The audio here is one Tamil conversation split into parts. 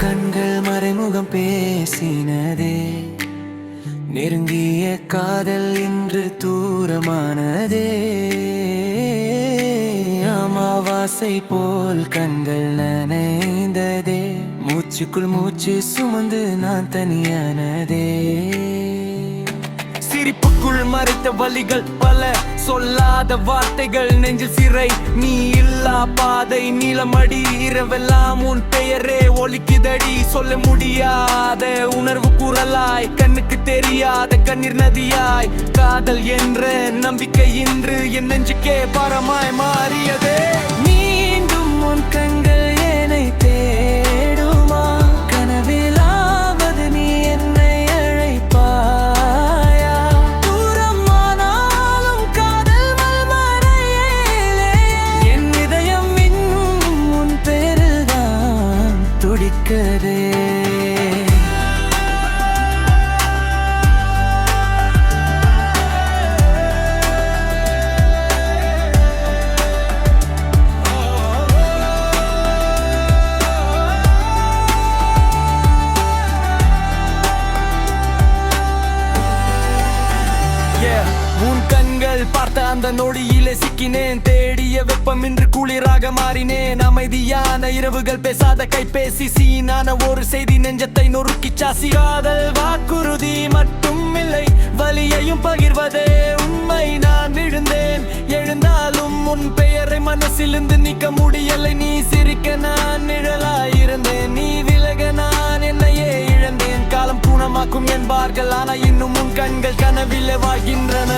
கண்கள் மறைமுகம் பேசினதே, நெருங்கிய காதல் இன்று தூரமானதே. அமாவாசை போல் கண்கள் நனைந்ததே, மூச்சுக்குள் மூச்சு சுமந்து நான் தனியானதே. சிரிப்புக்குள் மறைத்த வலிகள் பல, சொல்லாத வார்த்தைகள் நெஞ்சில் சிறை. நீ இல்லா பாதை நீளமடி, இரவெல்லாம் உன் பெயரே ஒலிக்குதடி. சொல்ல முடியாத உணர்வு குரலாய், கண்ணுக்கு தெரியாத கண்ணீர் நதியாய். காதல் என்ற நம்பிக்கை இன்று என் நெஞ்சுக்கே பாரமாய் மாறியதே. மீண்டும் உன் கண்கள் என்னை தேடுமா? கனவிலாவது நீ என்னை அழைப்பாயா? தூரமானாலும் காதல் மல்மறையிலே என் இதயம் இன்னும் உன் பேரில்தான் துடிக்கதே. உன் கண்கள் பார்த்த அந்த நொடியிலே சிக்கினேன். தேடிய வெப்பம் இன்று குளிராக மாறினேன். அமைதியான இரவுகள், பேசாத கைபேசி, சீனான ஒரு செய்தி நெஞ்சத்தை நொறுக்கி சாசி. காதல் வாக்குறுதி மட்டும் இல்லை, வலியையும் பகிர்வதே உண்மை. நான் விழுந்தேன், எழுந்தாலும் உன் பெயரை மனசிலிருந்து நீக்க முடியலை. நீ சிரிக்க நான் நிழலாயிருந்தேன், நீ விலக நான் என்னையே இழந்தேன். காலம் குணமாக்கும் என்பார்கள், ஆனா இன்னும் உன் கண்கள் கனவிலே வாழ்கின்றன.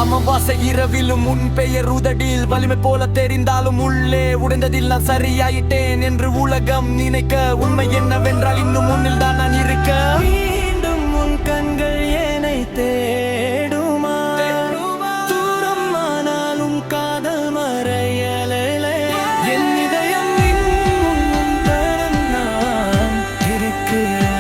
அமாவாசை இரவிலும் உன் பெயர் உதடில் வலிமை போல தெரிந்தாலும் உள்ளே உடைந்ததில் நான் சரியாயிட்டேன் என்று உலகம் நினைக்க. உண்மை என்னவென்றால் இன்னும் முன்னில் தான் நான் இருக்க. மீண்டும் உன் கண்கள் என்னை தேடுமா? தூரமானாலும் காதல் மறையலே என் இதயம் இன்னும் உன் தரம் நான் இருக்கிறேன்.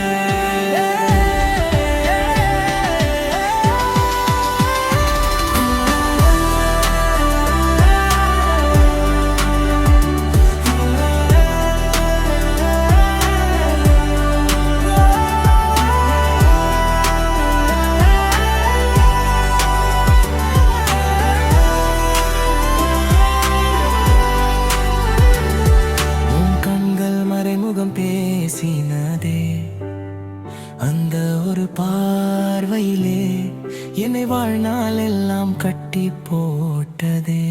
பேசினதே, அந்த ஒரு பார்வையிலே என்னை வாழ்நாள் எல்லாம் கட்டி போட்டதே.